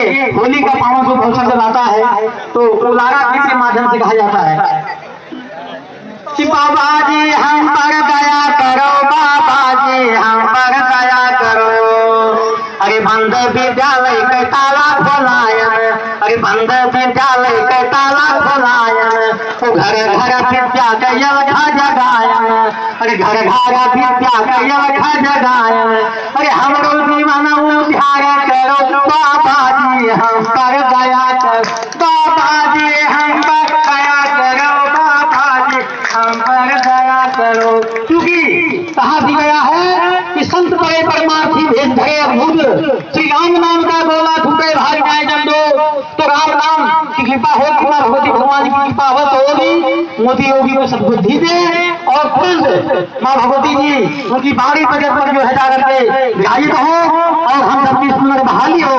होली का पावन को अवसर जब आता है तो उलारा गीत के माध्यम से कहा जाता है कि बाबा जी हम पर दया करो, बाबा जी हम पर दया करो। अरे बंद विद्यालय के ताला खोलायन, अरे बंद विद्यालय के ताला खोलायन, वो घर घर विद्या के यलखा जगायन, अरे घर घर विद्या के यलखा जगायन। अरे हमरो जीवन उद्धार करो, बाबा जी हम पर दया करो, बाबा जी हम पर दया करो, बाबा जी हम पर दया करो। क्योंकि कहा भी गया है कि संत बड़े परमार्थी भेद धरे अद्भुत, श्री राम नाम का बोला छूटे भाई जाए जंडो। तो राम नाम की कृपा हो, भगवती भगवान की कृपा हो तो होगी, मोदी योगी को सद्बुद्धि दे और खुद माँ भगवती जी उनकी बाड़ी बजट पर जो है जाकर के विराजित हो और हम सबकी सुंदर बहाली हो,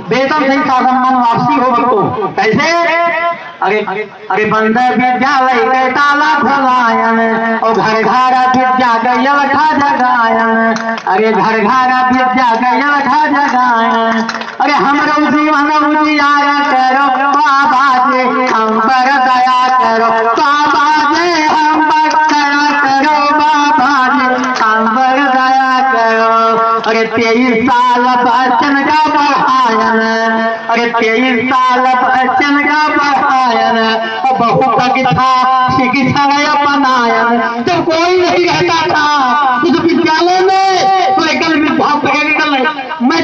वेतन सही साधन मन वापसी हो। भक्तों कैसे? अरे बंद विद्यालय के ताला खोलायन और घर घर विद्या के यलखा जगायन, अरे घर घर विद्या के यलखा जगायन। अरे हमरो जीवन उजियार करो, बाबा जी हम पर दया करो, बाबा जी हम पर दया करो, बाबा जी हम पर दया करो। अरे 23 साल बच्चन का बढ़ायन, अरे 23 साल बच्चन का बढ़ायन, बहु कथा शिक्षा अपनायन। जब कोई नहीं रहता था इस विद्यालय में तो एकल मैं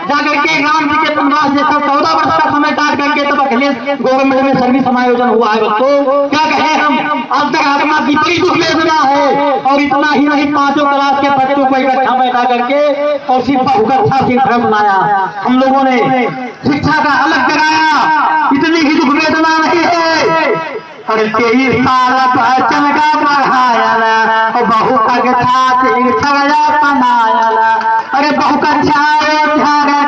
जाकर के राम जी के वनवास जैसा 14 वर्ष का समय काट करके तब अखिलेश गवर्नमेंट में सर्विस समायोजन हुआ है। तो क्या कहे हम, अंतरात्मा की बड़ी दुख वेदना है। और इतना ही नहीं, 5 क्लास के बच्चों को इकट्ठा बैठा करके और सिर्फ बहुकक्षा शिक्षा बनाया। हम लोगों ने शिक्षा का अलग कराया, इतनी ही दुख वेदना नहीं है। अरे 23 साल बच्चन का बढ़ायन और बहु कक्षा शिक्षा बनायन, अरे बहु कक्षा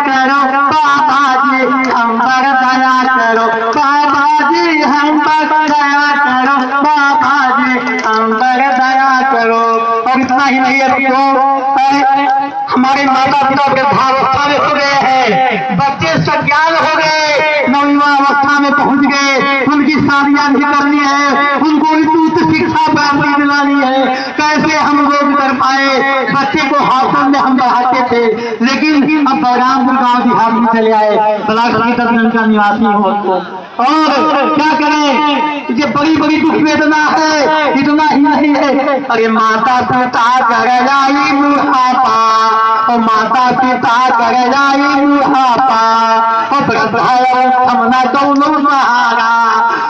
करो, बाबा जी हम पर दया करो, बाबा जी हम पर दया करो, बाबा जी हम पर दया करो। और इतना ही नहीं है, हमारे माता पिता वृद्धावस्था में हो गए हैं, बच्चे सज्ञान हो गए, नवयुवावस्था में पहुंच गए, उनकी शादियां भी करनी है, उनको उच्च शिक्षा प्राप्त दिलानी है। कैसे हम लोग कर पाए? बच्चे को हॉस्टल में हम पढ़ाते थे, लेकिन अब बलरामपुर गांव बिहार में चले आए, ब्लॉक का निवासी हो तो। और क्या करें, ये बड़ी बड़ी दुख वेदना है। इतना ही नहीं है, अरे माता पिता कर जाई बुढ़ापा, और माता पिता कर जाई बुढ़ापा, और वृद्धावस्था न कौनो सहारा,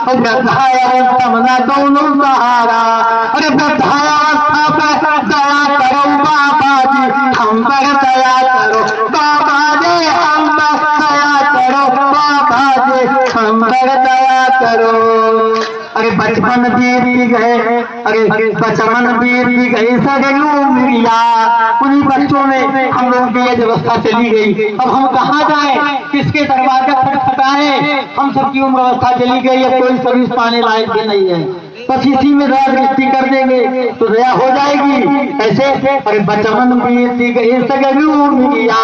और वृद्धावस्था न कौनो सहारा। अरे वृद्धावस्था पर दया करो, बाबा जी हम पर दया करो, बाबा जी हम पर दया करो, बाबा जी हम पर दया करो। अरे बचपन बीत गए, अरे बचपन बीत गई सगलू मिया, उन्हीं बच्चों में हम लोगों की ये व्यवस्था चली गई। अब हम कहाँ जाएं, किसके दरवाजा खटखटाएं? हम सबकी उम्र अवस्था चली गई, अब कोई सर्विस पाने लायक भी नहीं है। बस इसी में दया दृष्टि कर देंगे तो दया हो जाएगी। ऐसे अरे बचपन बीत गई सगलू मिया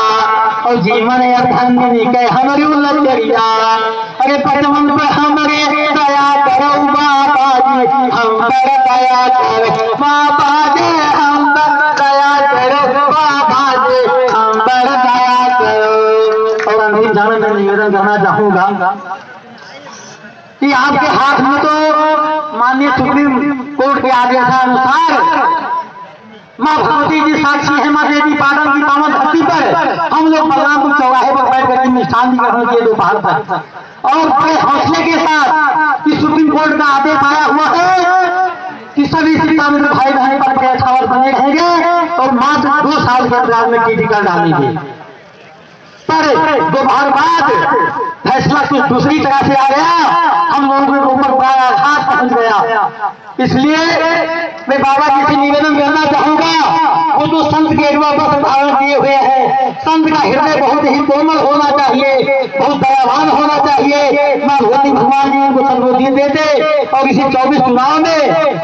और जीवन धन्य के हमारी लचरिया। अरे बचपन पर हमारे दया करो, बाबा जी हम पर दया करो, बाबा जी हम पर दया करो, बाबा जी हम पर दया करो। और अंतिम समय में निवेदन करना चाहूंगा कि आपके हाथ में तो माननीय सुप्रीम कोर्ट के आदेशानुसार माँ भगवती जी साक्षी है, माँ देवी पाटन की पावन धरती पर हम लोग बलरामपुर चौराहे पर बैठ कर मिष्ठान ग्रहण किए दोपहर तक, और बड़े हौसले के साथ कि सुप्रीम कोर्ट का आदेश आया हुआ है कि सभी सीतामित्र भाई बहन पर छावर बने रहेंगे और मात्र 2 साल के अंतराल में टीटी कर डालेंगे। पर दोपहर बाद फैसला कुछ दूसरी तरह से आ गया, हम लोगों के ऊपर बड़ा आघात पहुंच गया। इसलिए मैं बाबा जी से निवेदन करना चाहूंगा, वो जो संत के पर धारण किए हुए हैं, संत का हृदय बहुत ही कोमल होना चाहिए, बहुत दयावान होना चाहिए। माँ भगवती भगवान जी उनको सद्बुद्धि देते और इसी 24 चुनाव में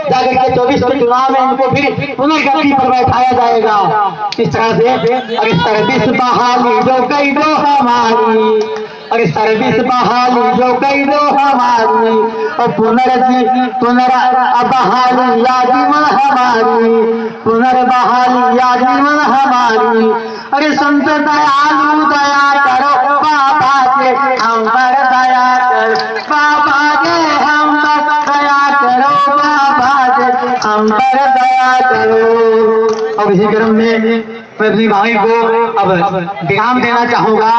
जाकर के 24 के चुनाव में इनको फिर पुनर्गति पर बैठाया जाएगा। इस तरह से अरे सर्विस बहाली जो कई दो हमारी, अरे सर्विस बहाली जो कई दो हमारी और पुनर्बहाली याजीवन हमारी, पुनर्बहाली याजीवन हमारी। अरे संत दयालु दया करो बाबा जी हम पर दया करो, बाबा जी हम पर दया करो, बाबा जी हम पर दया करो। अब इसी क्रम में मैं अपनी भाई को अब विराम देना चाहूंगा।